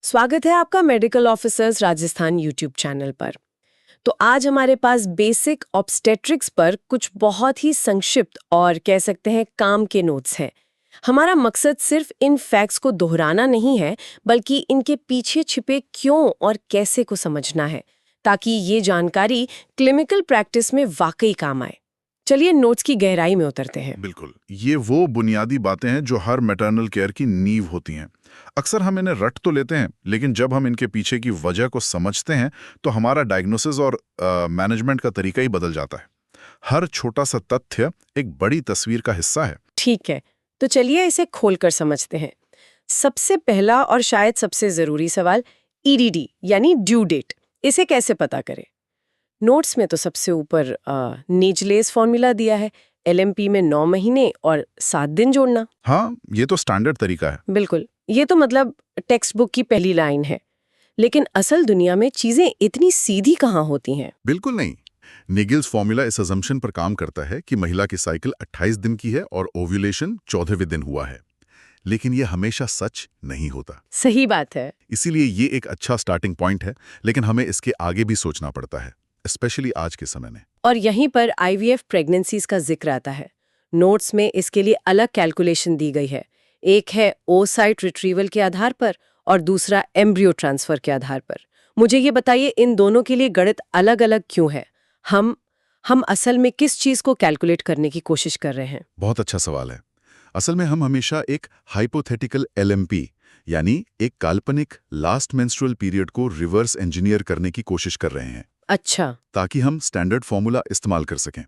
स्वागत है आपका medical officers Rajasthan YouTube channel पर। तो आज हमारे पास बेसिक ऑब्स्टेट्रिक्स पर कुछ बहुत ही संक्षिप्त और कह सकते हैं काम के नोट्स हैं। हमारा मकसद सिर्फ इन फैक्ट्स को दोहराना नहीं है, बल्कि इनके पीछे छिपे क्यों और कैसे को समझना है, ताकि ये जानकारी क्लिनिकल प्रैक्टिस में वाकई काम आए। चलिए नोट्स की गहराई में उतरते हैं। बिल्कुल, ये वो बुनियादी बातें हैं जो हर मैटरनल केयर की नींव होती हैं। अक्सर हम इन्हें रट तो लेते हैं, लेकिन जब हम इनके पीछे की वजह को समझते हैं तो हमारा डायग्नोसिस और मैनेजमेंट का तरीका ही बदल जाता है। हर छोटा सा तथ्य एक बड़ी तस्वीर का हिस्सा है। ठीक है, तो चलिए इसे खोलकर समझते हैं। सबसे पहला और शायद सबसे जरूरी सवाल, ईडीडी यानी ड्यू डेट, इसे कैसे पता करें? नोट्स में तो सबसे ऊपर नेजलेस फॉर्मूला दिया है, एलएमपी में 9 महीने और 7 दिन जोड़ना। हाँ, ये तो स्टैंडर्ड तरीका है। बिल्कुल, ये तो मतलब टेक्स्ट बुक की पहली लाइन है। लेकिन असल दुनिया में चीजें इतनी सीधी कहाँ होती हैं? बिल्कुल नहीं। निगिल्स फॉर्मूला इस अजम्पशन पर काम करता है कि महिला की साइकिल 28 दिन की है और ओव्यूलेशन 14वें दिन हुआ है। लेकिन ये हमेशा सच नहीं होता। सही बात है। इसीलिए ये एक अच्छा स्टार्टिंग पॉइंट है, लेकिन हमें इसके आगे भी सोचना पड़ता है, स्पेशली आज के समय में। और यहीं पर आईवीएफ प्रेगनेंसीज का जिक्र आता है। नोट्स में इसके लिए अलग कैलकुलेशन दी गई है। एक है ओसाइट रिट्रीवल के आधार पर और दूसरा एम्ब्रियो ट्रांसफर के आधार पर। मुझे ये बताइए, इन दोनों के लिए गणित अलग-अलग क्यों है? हम असल में किस चीज को कैलकुलेट करने की कोशिश कर रहे हैं? बहुत अच्छा सवाल है। असल में हम हमेशा एक हाइपोथेटिकल एलएमपी यानी एक काल्पनिक लास्ट मेंस्ट्रुअल पीरियड को रिवर्स इंजीनियर करने की कोशिश कर रहे हैं, अच्छा। ताकि हम स्टैंडर्ड फॉर्मूला इस्तेमाल कर सकें।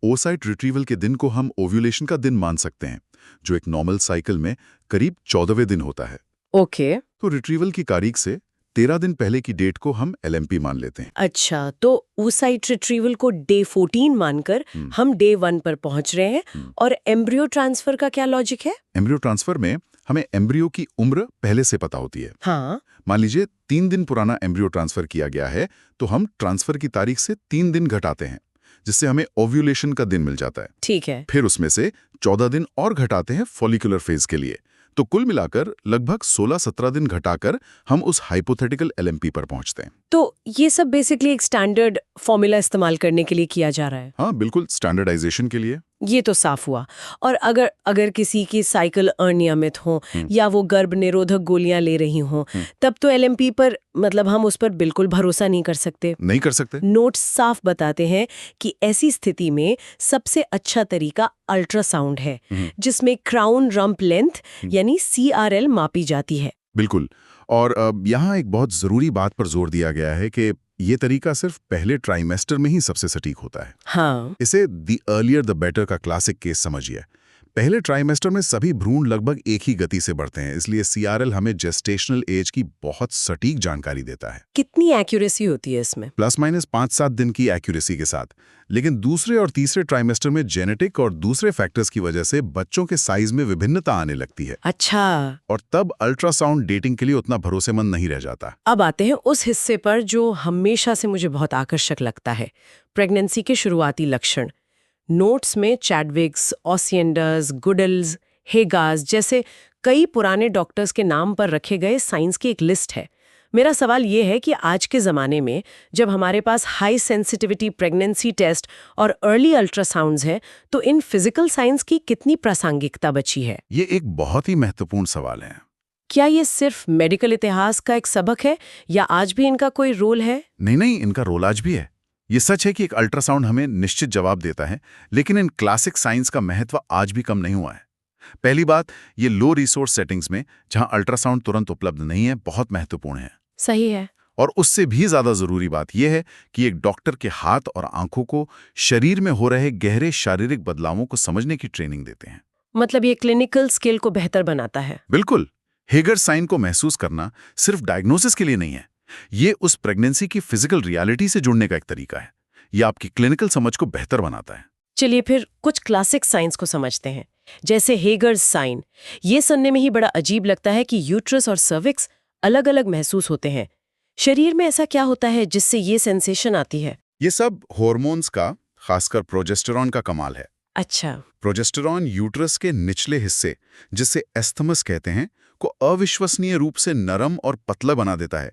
ओसाइट रिट्रीवल के दिन को हम ओव्यूलेशन का दिन मान सकते हैं, जो एक नॉर्मल साइकिल में करीब 14वें दिन होता है। ओके। तो रिट्रीवल की तारीख से 13 दिन पहले की डेट को हम एलएमपी मान लेते हैं। अच्छा, तो oocyte रिट्रीवल को डे 14 मानकर हम डे 1 पर पहुंच रहे हैं। और एम्ब्रियो ट्रांसफर का क्या लॉजिक है? एम्ब्रियो ट्रांसफर में हमें एम्ब्रियो की उम्र पहले से पता होती है। हाँ। मान लीजिए 3 दिन पुराना एम्ब्रियो ट्रांसफर किया गया है, तो हम ट्रांसफर की तारीख से 3 दिन घटाते हैं, जिससे हमें ओव्यूलेशन का दिन मिल जाता है। ठीक है। फिर उसमें से 14 दिन और घटाते हैं फॉलिकुलर फेज के लिए। तो कुल मिलाकर लगभग 16-17 दिन घटाकर हम उस हाइपोथेटिकल एलएमपी पर पहुंचते हैं। तो ये सब बेसिकली एक स्टैंडर्ड फॉर्मूला इस्तेमाल करने के लिए किया जा रहा है। हाँ, बिल्कुल, स्टैंडर्डाइजेशन के लिए। ये तो साफ हुआ। और अगर अगर किसी की साइकिल अनियमित हो या वो गर्भ निरोधक गोलियां ले रही हो, तब तो एलएमपी पर मतलब हम उस पर बिल्कुल भरोसा नहीं कर सकते। नहीं कर सकते। नोट्स साफ बताते हैं कि ऐसी स्थिति में सबसे अच्छा तरीका अल्ट्रासाउंड है, जिसमें क्राउन रंप लेंथ यानी CRL मापी जाती है। बिल्कुल। और यहाँ एक बहुत ज़रूरी बात पर जोर दिया गया है कि ये तरीका सिर्फ पहले ट्राइमेस्टर में ही सबसे सटीक होता है। हाँ। इसे द अर्लियर द बेटर का क्लासिक केस समझिए। पहले ट्राइमेस्टर में सभी भ्रूण लगभग एक ही गति से बढ़ते हैं, इसलिए CRL हमें जेस्टेशनल एज की बहुत सटीक जानकारी देता है। कितनी एक्यूरेसी होती है इसमें? प्लस माइनस 5-7 दिन की एक्यूरेसी के साथ। लेकिन दूसरे और तीसरे ट्राइमेस्टर में जेनेटिक और दूसरे फैक्टर्स की वजह से बच्चों के साइज में विभिन्नता आने लगती है। अच्छा। और तब अल्ट्रासाउंड डेटिंग के लिए उतना भरोसेमंद नहीं रह जाता। अब आते हैं उस हिस्से पर जो हमेशा से मुझे बहुत आकर्षक लगता है, प्रेगनेंसी के शुरुआती लक्षण। नोट्स में चैडविक्स, ओसिएंडर्स, गुडल्स, हेगास जैसे कई पुराने डॉक्टर्स के नाम पर रखे गए साइंस की एक लिस्ट है। मेरा सवाल ये है कि आज के ज़माने में जब हमारे पास हाई सेंसिटिविटी प्रेगनेंसी टेस्ट और अर्ली अल्ट्रासाउंड्स हैं, तो इन फिजिकल साइंस की कितनी प्रासंगिकता बची है? ये एक बहुत ही महत्वपूर्ण सवाल है। क्या ये सिर्फ मेडिकल इतिहास का एक सबक है या आज भी इनका कोई रोल है? नहीं, इनका रोल आज भी है। ये सच है कि एक अल्ट्रासाउंड हमें निश्चित जवाब देता है, लेकिन इन क्लासिक साइंस का महत्व आज भी कम नहीं हुआ है। पहली बात, ये लो रिसोर्स सेटिंग्स में जहां अल्ट्रासाउंड तुरंत उपलब्ध नहीं है, बहुत महत्वपूर्ण है। सही है। और उससे भी ज्यादा जरूरी बात यह है कि एक डॉक्टर के हाथ और आंखों को शरीर में हो रहे गहरे शारीरिक बदलावों को समझने की ट्रेनिंग देते हैं। मतलब ये क्लिनिकल स्किल को बेहतर बनाता है। बिल्कुल। हेगर साइन को महसूस करना सिर्फ डायग्नोसिस के लिए नहीं है, ये उस प्रेगनेंसी की फिजिकल रियलिटी से जुड़ने का एक तरीका है। ये आपकी क्लिनिकल समझ को बेहतर बनाता है। चलिए फिर कुछ क्लासिक साइंस को समझते हैं, जैसे हेगर्स साइन। ये सुनने में ही बड़ा अजीब लगता है कि यूट्रस और सर्विक्स अलग अलग महसूस होते हैं। शरीर में ऐसा क्या होता है जिससे ये सेंसेशन आती है? ये सब हॉर्मोन्स का, खासकर प्रोजेस्टेरॉन का कमाल है। अच्छा। प्रोजेस्टेरॉन यूट्रस के निचले हिस्से, जिसे एस्थमस कहते हैं, को अविश्वसनीय रूप से नरम और पतला बना देता है।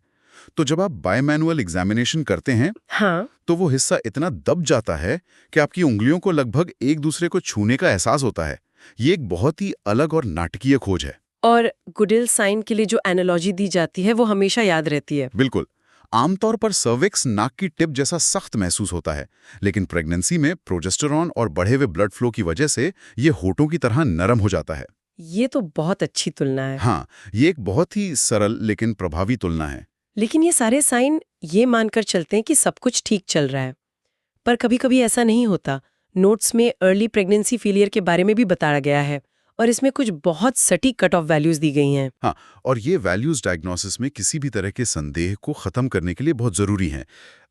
तो जब आप बायोमैनुअल एग्जामिनेशन करते हैं हाँ, तो वो हिस्सा इतना दब जाता है कि आपकी उंगलियों को लगभग एक दूसरे को छूने का एहसास होता है। ये एक बहुत ही अलग और नाटकीय खोज है। और गुडिल साइन के लिए जो एनालॉजी दी जाती है वो हमेशा याद रहती है। बिल्कुल। आमतौर पर सर्विक्स नाक की टिप जैसा सख्त महसूस होता है, लेकिन प्रेगनेंसी में प्रोजेस्टेरॉन और बढ़े हुए ब्लड फ्लो की वजह से ये होठों की तरह नरम हो जाता है। ये तो बहुत अच्छी तुलना है। हाँ, ये एक बहुत ही सरल लेकिन प्रभावी तुलना है। लेकिन ये सारे साइन ये मानकर चलते हैं कि सब कुछ ठीक चल रहा है, पर कभी-कभी ऐसा नहीं होता। नोट्स में अर्ली प्रेगनेंसी फेलियर के बारे में भी बताया गया है और इसमें कुछ बहुत सटीक कट ऑफ वैल्यूज दी गई हैं। हाँ, और ये वैल्यूज डायग्नोसिस में किसी भी तरह के संदेह को खत्म करने के लिए बहुत जरूरी हैं।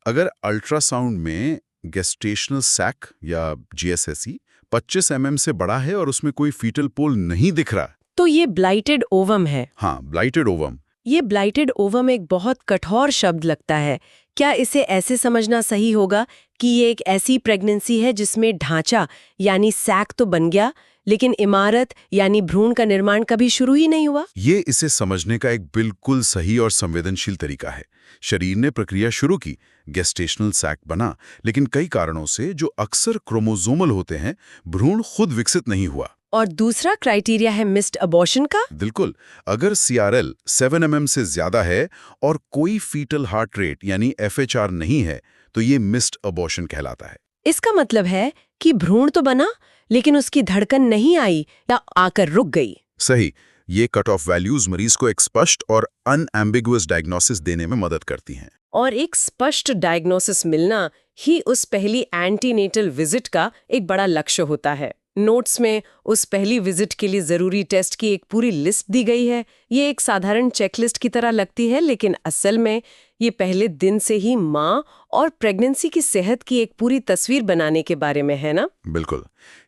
अगर अल्ट्रासाउंड में गेस्टेशनल सैक या जीएसएसई 25 mm से बड़ा है और उसमें कोई फीटल पोल नहीं दिख रहा, तो ये ब्लाइटेड ओवम है। हाँ, ब्लाइटेड ओवम। ये ब्लाइटेड ओवम एक बहुत कठोर शब्द लगता है। क्या इसे ऐसे समझना सही होगा कि ये एक ऐसी प्रेगनेंसी है जिसमें ढांचा यानी सैक तो बन गया, लेकिन इमारत यानी भ्रूण का निर्माण कभी शुरू ही नहीं हुआ? ये इसे समझने का एक बिल्कुल सही और संवेदनशील तरीका है। शरीर ने प्रक्रिया शुरू की, गेस्टेशनल सैक बना, लेकिन कई कारणों से जो अक्सर क्रोमोसोमल होते हैं, भ्रूण खुद विकसित नहीं हुआ। और दूसरा क्राइटेरिया है मिस्ड अबॉर्शन का। बिल्कुल। अगर CRL 7 mm से ज्यादा है और कोई फीटल हार्ट रेट यानी FHR नहीं है, तो ये मिस्ड अबॉर्शन कहलाता है। इसका मतलब है कि भ्रूण तो बना, लेकिन उसकी धड़कन नहीं आई या आकर रुक गई। सही। ये कट ऑफ वैल्यूज मरीज को एक स्पष्ट और अनएम्बिगुअस डायग्नोसिस देने में मदद करती हैं। और एक स्पष्ट डायग्नोसिस मिलना ही उस पहली एंटीनेटल विजिट का एक बड़ा लक्ष्य होता है। नोट्स में उस पहली विजिट के लिए जरूरी टेस्ट की एक पूरी लिस्ट दी गई है। ये एक साधारण चेकलिस्ट की तरह लगती है, लेकिन असल में ये पहले दिन से ही माँ और प्रेगनेंसी की सेहत की एक पूरी तस्वीर बनाने के बारे में है ना? बिल्कुल।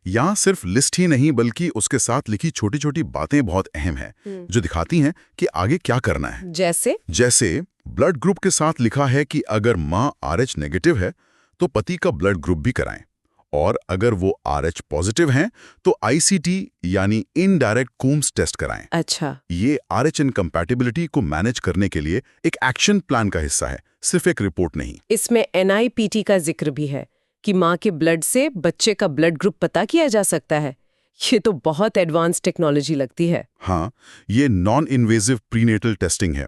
यहाँ सिर्फ लिस्ट ही नहीं बल्कि उसके साथ लिखी छोटी छोटी बातें बहुत अहम हैं, जो दिखाती हैं कि आगे क्या करना है। जैसे ब्लड ग्रुप के साथ लिखा है कि अगर माँ RH नेगेटिव है तो पति का ब्लड ग्रुप भी कराएं, और अगर वो RH पॉजिटिव हैं तो ICT यानी इनडायरेक्ट कूम्स टेस्ट कराएं। अच्छा। ये RH इनकम्पैटिबिलिटी को मैनेज करने के लिए एक एक्शन प्लान का हिस्सा है, सिर्फ एक रिपोर्ट नहीं। इसमें NIPT का जिक्र भी है कि माँ के ब्लड से बच्चे का ब्लड ग्रुप पता किया जा सकता है। ये तो बहुत एडवांस टेक्नोलॉजी लगती है। हाँ, ये नॉन इन्वेजिव प्रीनेटल टेस्टिंग है।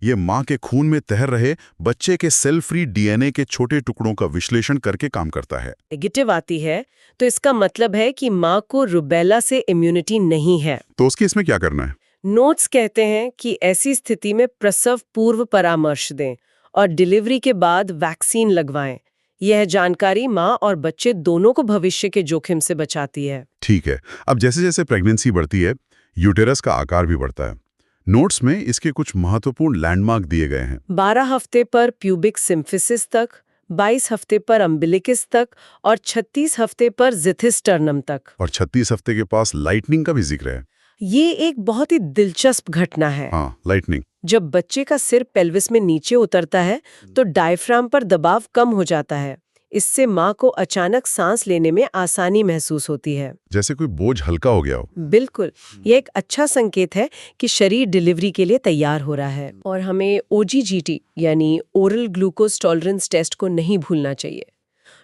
ये माँ के खून में तैर रहे बच्चे के सेल फ्री DNA के छोटे टुकड़ों का विश्लेषण करके काम करता है। नेगेटिव आती है तो इसका मतलब है कि माँ को रुबेला से इम्यूनिटी नहीं है। तो उसके इसमें क्या करना है? नोट्स कहते हैं कि ऐसी स्थिति में प्रसव पूर्व परामर्श दें और डिलीवरी के बाद वैक्सीन लगवाएं। यह जानकारी माँ और बच्चे दोनों को भविष्य के जोखिम से बचाती है। ठीक है। अब जैसे जैसे प्रेगनेंसी बढ़ती है, यूटेरस का आकार भी बढ़ता है। नोट्स में इसके कुछ महत्वपूर्ण लैंडमार्क दिए गए हैं। 12 हफ्ते पर प्यूबिक सिम्फिसिस तक, 22 हफ्ते पर अम्बिलिकिस तक और 36 हफ्ते पर ज़िथिस्टर्नम तक। और 36 हफ्ते के पास लाइटनिंग का भी जिक्र है। ये एक बहुत ही दिलचस्प घटना है। हाँ, लाइटनिंग। जब बच्चे का सिर पेल्विस में नीचे उतरता है तो डायफ्राम पर दबाव कम हो जाता है। इससे माँ को अचानक सांस लेने में आसानी महसूस होती है, जैसे कोई बोझ हल्का हो गया हो। बिल्कुल। ये एक अच्छा संकेत है कि शरीर डिलीवरी के लिए तैयार हो रहा है। और हमें OGGT यानी ओरल ग्लूकोज टॉलरेंस टेस्ट को नहीं भूलना चाहिए।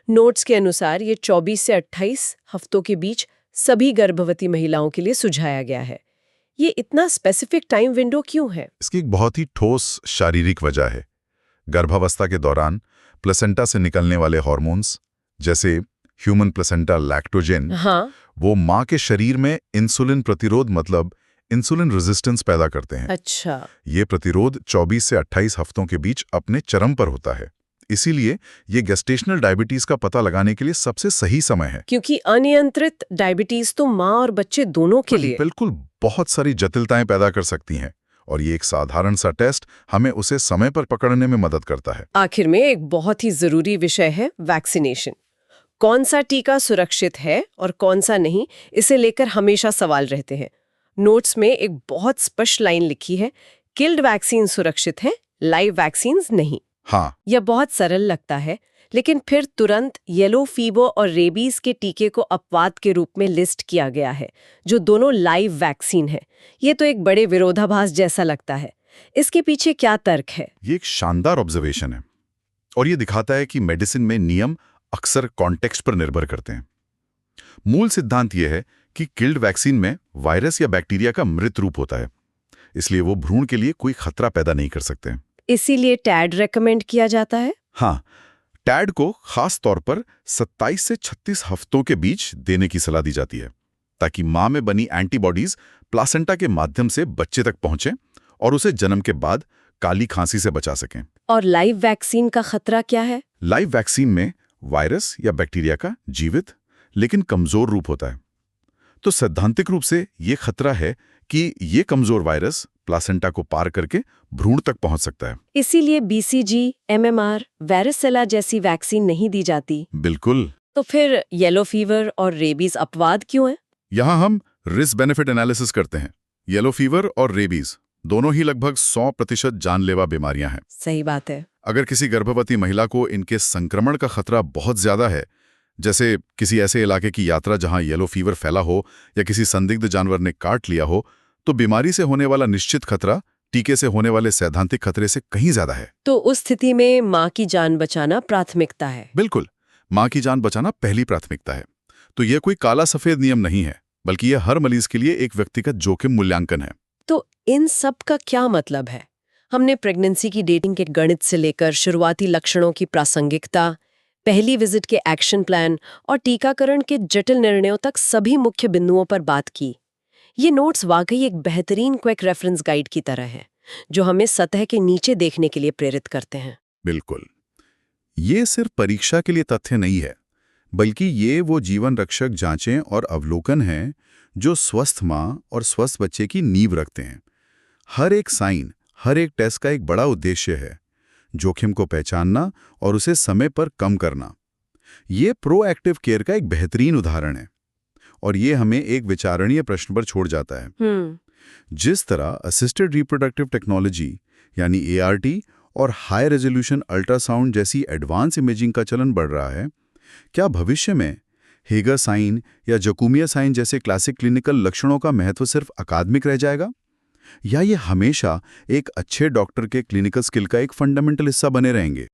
नोट्स के अनुसार ये 24 से 28 हफ्तों के बीच सभी गर्भवती महिलाओं के लिए सुझाया गया है। ये इतना स्पेसिफिक टाइम विंडो क्यों है? इसकी एक बहुत ही ठोस शारीरिक वजह है। गर्भावस्था के दौरान प्लेसेंटा से निकलने वाले हार्मोन्स जैसे ह्यूमन प्लेसेंटा लैक्टोजेन, हाँ, वो माँ के शरीर में इंसुलिन प्रतिरोध मतलब इंसुलिन रेजिस्टेंस पैदा करते हैं। अच्छा। ये प्रतिरोध 24 से 28 हफ्तों के बीच अपने चरम पर होता है। इसीलिए ये गेस्टेशनल डायबिटीज का पता लगाने के लिए सबसे सही समय है। क्योंकि अनियंत्रित डायबिटीज तो माँ और बच्चे दोनों के लिए बिल्कुल बहुत सारी जटिलताएं पैदा कर सकती हैं, और ये एक साधारण सा टेस्ट हमें उसे समय पर पकड़ने में मदद करता है। आखिर में एक बहुत ही जरूरी विषय है वैक्सीनेशन। कौन सा टीका सुरक्षित है और कौन सा नहीं, इसे लेकर हमेशा सवाल रहते हैं। नोट्स में एक बहुत स्पष्ट लाइन लिखी है, किल्ड वैक्सीन सुरक्षित है, लाइव वैक्सीन नहीं। हाँ, यह बहुत सरल लगता है, लेकिन फिर तुरंत येलो फीवर और रेबीज के टीके को अपवाद के रूप में लिस्ट किया गया है, जो दोनों लाइव वैक्सीन है। ये तो एक बड़े विरोधाभास जैसा लगता है। इसके पीछे क्या तर्क है? ये एक शानदार ऑब्जर्वेशन है और ये दिखाता है कि मेडिसिन में नियम अक्सर कॉन्टेक्स्ट पर निर्भर करते हैं। मूल सिद्धांत यह है कि किल्ड वैक्सीन में वायरस या बैक्टीरिया का मृत रूप होता है, इसलिए वो भ्रूण के लिए कोई खतरा पैदा नहीं कर सकते। इसीलिए टैड रेकमेंड किया जाता है। हाँ, टैड को खास तौर पर 27 से 36 हफ्तों के बीच देने की सलाह दी जाती है, ताकि मां में बनी एंटीबॉडीज प्लासेंटा के माध्यम से बच्चे तक पहुंचे और उसे जन्म के बाद काली खांसी से बचा सकें। और लाइव वैक्सीन का खतरा क्या है? लाइव वैक्सीन में वायरस या बैक्टीरिया का जीवित लेकिन कमजोर रूप होता है। तो सैद्धांतिक रूप से ये खतरा है कि ये कमजोर वायरस प्लासेंटा को पार करके भ्रूण तक पहुंच सकता है। इसीलिए बीसीजी, एमएमआर, वारिसेला जैसी वैक्सीन नहीं दी जाती। बिल्कुल। तो फिर येलो फीवर और रेबीज अपवाद क्यों है? यहाँ हम रिस्क बेनिफिट एनालिसिस करते हैं। येलो फीवर और रेबीज दोनों ही लगभग 100% जानलेवा बीमारियां हैं। सही बात है। अगर किसी गर्भवती महिला को इनके संक्रमण का खतरा बहुत ज्यादा है, जैसे किसी ऐसे इलाके की यात्रा जहां येलो फीवर फैला हो या किसी संदिग्ध जानवर ने काट लिया हो, तो बीमारी से होने वाला निश्चित खतरा टीके से होने वाले सैद्धांतिक खतरे से कहीं ज्यादा है। तो उस स्थिति में मां की जान बचाना प्राथमिकता है। बिल्कुल, मां की जान बचाना पहली प्राथमिकता है। तो यह कोई काला सफेद नियम नहीं है, बल्कि यह हर मरीज के लिए एक व्यक्तिगत जोखिम मूल्यांकन है। तो इन सब का क्या मतलब है? हमने प्रेगनेंसी की डेटिंग के गणित से लेकर शुरुआती लक्षणों की प्रासंगिकता, पहली विजिट के एक्शन प्लान और टीकाकरण के जटिल निर्णयों तक सभी मुख्य बिंदुओं पर बात की। ये नोट्स वाकई एक बेहतरीन क्विक रेफरेंस गाइड की तरह है, जो हमें सतह के नीचे देखने के लिए प्रेरित करते हैं। बिल्कुल, ये सिर्फ परीक्षा के लिए तथ्य नहीं है, बल्कि ये वो जीवन रक्षक जांचें और अवलोकन हैं जो स्वस्थ मां और स्वस्थ बच्चे की नींव रखते हैं। हर एक साइन, हर एक टेस्ट का एक बड़ा उद्देश्य है, जोखिम को पहचानना और उसे समय पर कम करना। ये प्रोएक्टिव केयर का एक बेहतरीन उदाहरण है और ये हमें एक विचारणीय प्रश्न पर छोड़ जाता है। जिस तरह असिस्टेड रिप्रोडक्टिव टेक्नोलॉजी यानी ART और हाई रेजोल्यूशन अल्ट्रासाउंड जैसी एडवांस इमेजिंग का चलन बढ़ रहा है, क्या भविष्य में हेगर साइन या जकूमिया साइन जैसे क्लासिक क्लिनिकल लक्षणों का महत्व सिर्फ अकादमिक रह जाएगा, या ये हमेशा एक अच्छे डॉक्टर के क्लिनिकल स्किल का एक फंडामेंटल हिस्सा बने रहेंगे?